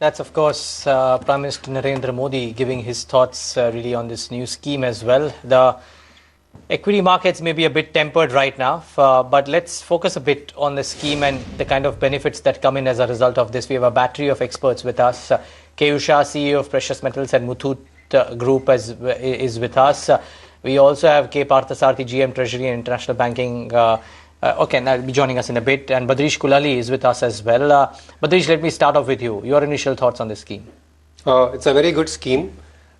That's, of course, Prime Minister Narendra Modi giving his thoughts really on this new scheme as well. The equity markets may be a bit tempered right now, but let's focus a bit on the scheme and the kind of benefits that come in as a result of this. We have a battery of experts with us. Keyur Shah, CEO of Precious Metals and Muthoot Group is with us. We also have K. Parthasarthi, GM Treasury and International Banking. Okay, and that'll be joining us in a bit. And Badrish Kulali is with us as well. Badrish, let me start off with you. Your initial thoughts on this scheme? It's a very good scheme.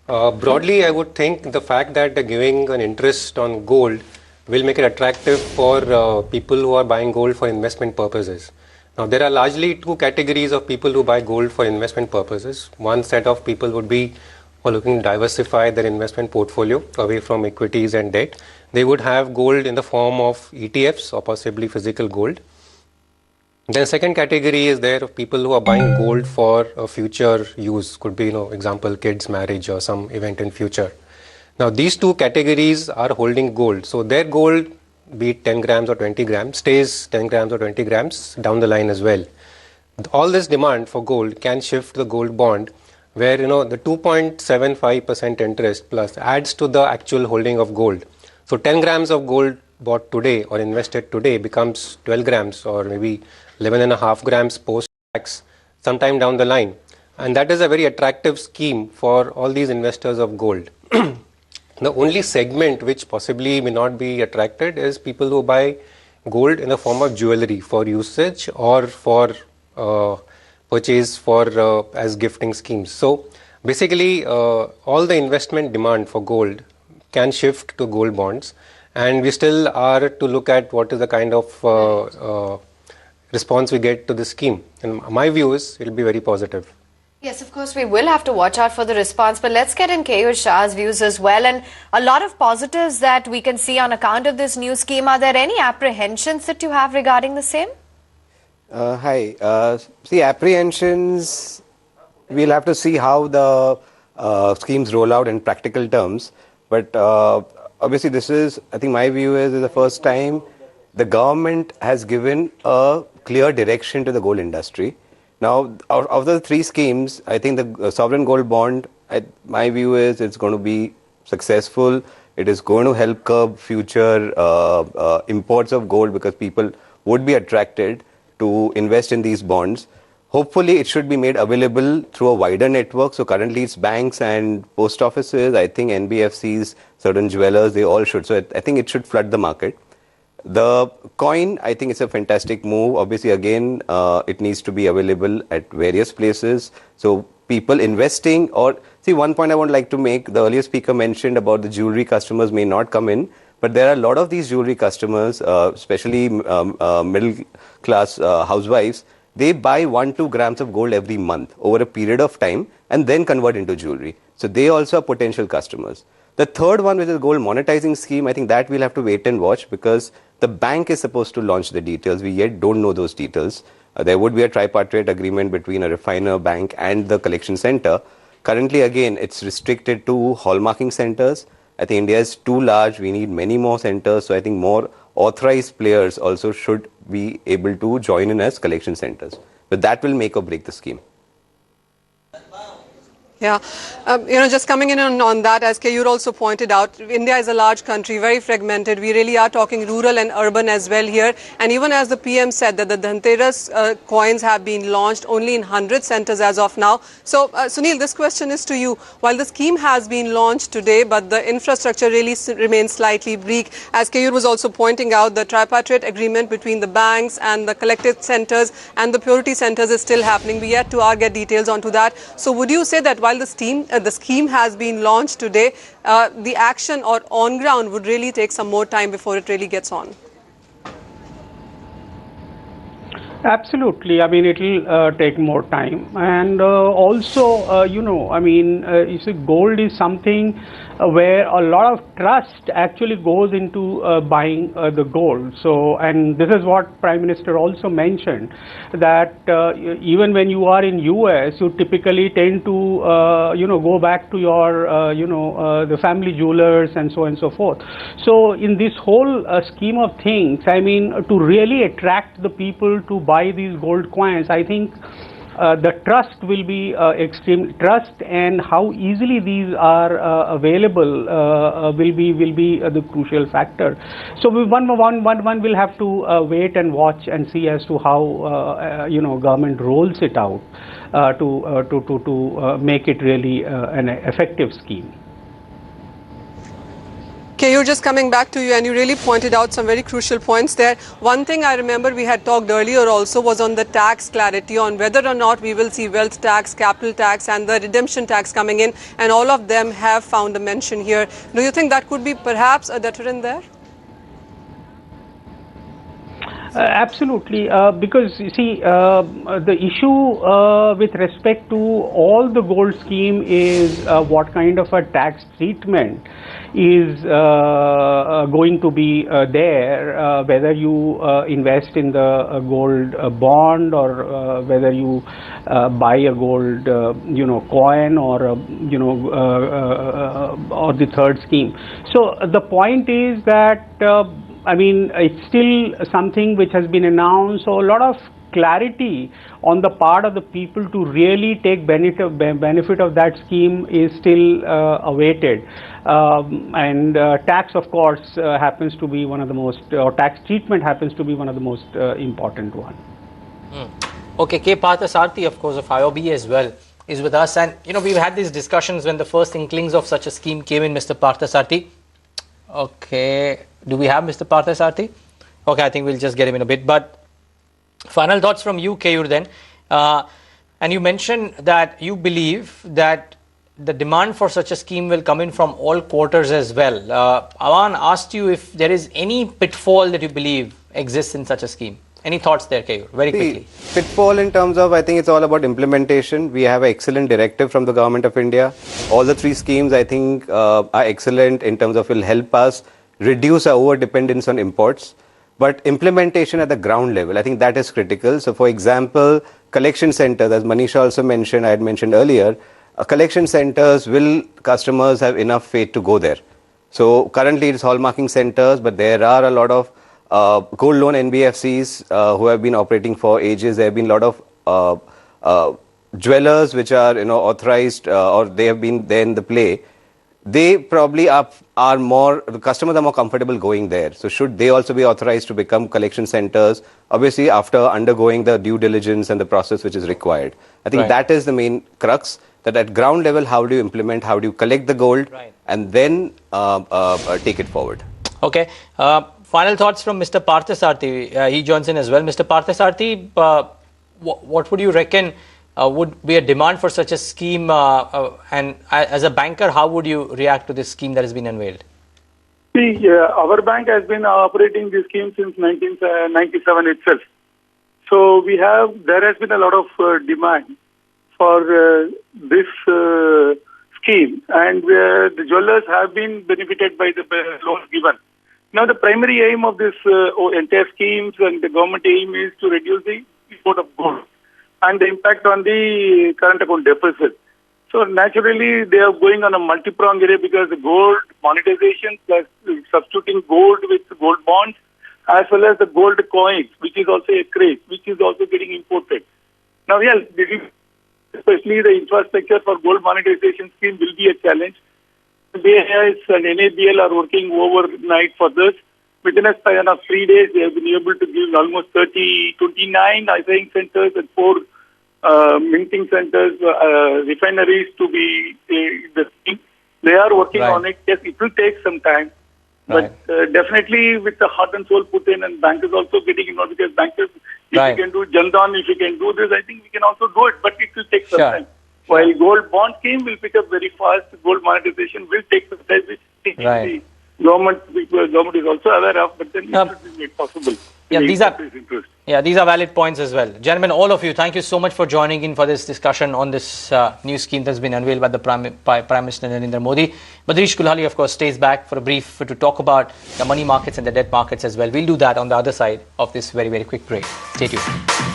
Broadly, I would think the fact that they're giving an interest on gold will make it attractive for people who are buying gold for investment purposes. Now, there are largely two categories of people who buy gold for investment purposes. One set of people would be who are looking to diversify their investment portfolio away from equities and debt. They would have gold in the form of ETFs or possibly physical gold. Then second category is there of people who are buying gold for a future use. Could be, example, kids' marriage or some event in future. Now, these two categories are holding gold. So their gold, be it 10 grams or 20 grams, stays 10 grams or 20 grams down the line as well. All this demand for gold can shift the gold bond where, the 2.75% interest plus adds to the actual holding of gold. So 10 grams of gold bought today or invested today becomes 12 grams or maybe 11.5 grams post-tax sometime down the line. And that is a very attractive scheme for all these investors of gold. The only segment which possibly may not be attracted is people who buy gold in the form of jewelry for usage or for purchase for as gifting schemes. So basically all the investment demand for gold can shift to gold bonds, and we still are to look at what is the kind of response we get to the scheme. And my view is it will be very positive. Yes, of course, we will have to watch out for the response, but let's get in Keyur Shah's views as well. And a lot of positives that we can see on account of this new scheme. Are there any apprehensions that you have regarding the same? Hi. See, apprehensions, we'll have to see how the schemes roll out in practical terms. But obviously, this is, I think my view is the first time the government has given a clear direction to the gold industry. Now, out of the three schemes, I think the sovereign gold bond, my view is it's going to be successful. It is going to help curb future imports of gold because people would be attracted to invest in these bonds. Hopefully, it should be made available through a wider network. So currently, it's banks and post offices. I think NBFCs, certain jewelers, they all should. So I think it should flood the market. The coin, I think it's a fantastic move. Obviously, again, it needs to be available at various places. So people investing or, see, one point I would like to make, the earlier speaker mentioned about the jewelry customers may not come in. But there are a lot of these jewelry customers, especially middle class housewives. They buy 1-2 grams of gold every month over a period of time and then convert into jewelry. So they also are potential customers. The third one, which is gold monetizing scheme, I think that we'll have to wait and watch because the bank is supposed to launch the details. We yet don't know those details. There would be a tripartite agreement between a refiner, bank and the collection center. Currently, again, it's restricted to hallmarking centers. I think India is too large. We need many more centers. So I think more authorized players also should be able to join in as collection centers. But that will make or break the scheme. Yeah, just coming in on that, as Keyur also pointed out, India is a large country, very fragmented. We really are talking rural and urban as well here. And even as the PM said that the Dhanteras coins have been launched only in 100 centers as of now. So, Sunil, this question is to you. While the scheme has been launched today, but the infrastructure really remains slightly bleak. As Keyur was also pointing out, the tripartite agreement between the banks and the collected centers and the purity centers is still happening. We yet to get details onto that. So, would you say that while the scheme has been launched today, the action or on ground would really take some more time before it really gets on? Absolutely. I mean, it'll take more time. And also, you see, gold is something where a lot of trust actually goes into buying the gold. So, and this is what Prime Minister also mentioned, that even when you are in US, you typically tend to, go back to your, the family jewelers and so on and so forth. So, in this whole scheme of things, I mean, to really attract the people to buy these gold coins, I think the trust will be extreme trust, and how easily these are available will be the crucial factor. So one will have to wait and watch and see as to how government rolls it out to make it really an effective scheme. Keyur, just coming back to you, and you really pointed out some very crucial points there. One thing I remember we had talked earlier also was on the tax clarity, on whether or not we will see wealth tax, capital tax and the redemption tax coming in, and all of them have found a mention here. Do you think that could be perhaps a deterrent there? Absolutely, because you see, the issue with respect to all the gold scheme is what kind of a tax treatment is going to be there, whether you invest in the gold bond, or whether you buy a gold coin, or or the third scheme. So the point is that I mean, it's still something which has been announced, so a lot of clarity on the part of the people to really take benefit of that scheme is still awaited. And tax, of course, happens to be one of the most, or tax treatment happens to be one of the most important one. Okay, K. Parthasarthi, of course, of IOB as well, is with us. And, we've had these discussions when the first inklings of such a scheme came in, Mr. Parthasarthi. Okay, do we have Mr. Parthasarthi? Okay, I think we'll just get him in a bit. But final thoughts from you, Keyur, then. And you mentioned that you believe that the demand for such a scheme will come in from all quarters as well. Awan asked you if there is any pitfall that you believe exists in such a scheme. Any thoughts there, Keyur? Very quickly. Pitfall in terms of, I think it's all about implementation. We have an excellent directive from the Government of India. All the three schemes, I think, are excellent in terms of will help us reduce our over-dependence on imports. But implementation at the ground level, I think that is critical. So, for example, collection centers, as Manisha also mentioned, I had mentioned earlier, collection centers, will customers have enough faith to go there? So, currently it's hallmarking centers, but there are a lot of gold loan NBFCs who have been operating for ages. There have been a lot of jewelers which are authorized or they have been there in the play. They probably are more, the customers are more comfortable going there. So should they also be authorized to become collection centers, obviously after undergoing the due diligence and the process which is required. I think that is the main crux, that at ground level, how do you implement, how do you collect the gold and then take it forward. Okay. Final thoughts from Mr. Parthasarthi. He joins in as well. Mr. Parthasarthi, what would you reckon would be a demand for such a scheme? And as a banker, how would you react to this scheme that has been unveiled? See, our bank has been operating this scheme since 1997 itself. So there has been a lot of demand for this scheme, and the jewelers have been benefited by the loans given. Now, the primary aim of this entire schemes and the government aim is to reduce the import of gold and the impact on the current account deficit. So, naturally, they are going on a multi-pronged area, because the gold monetization plus substituting gold with gold bonds, as well as the gold coins, which is also a craze, which is also getting imported. Now, especially the infrastructure for gold monetization scheme will be a challenge. BIS and NABL are working overnight for this. Within a span of 3 days, they have been able to give almost 29 ISIing centers and 4 minting centers, refineries to be the scheme. They are working on it. Yes, it will take some time. But definitely with the heart and soul put in, and bankers also getting involved, because bankers, if you can do Jandan, if you can do this, I think we can also do it. But it will take some time. While gold bond scheme will pick up very fast, gold monetization will take some time, which the government is also aware of, but then it should be made possible. These are valid points as well. Gentlemen, all of you, thank you so much for joining in for this discussion on this new scheme that's been unveiled by the Prime Minister Narendra Modi. Badrish Kulhali, of course, stays back for a brief to talk about the money markets and the debt markets as well. We'll do that on the other side of this very, very quick break. Stay tuned.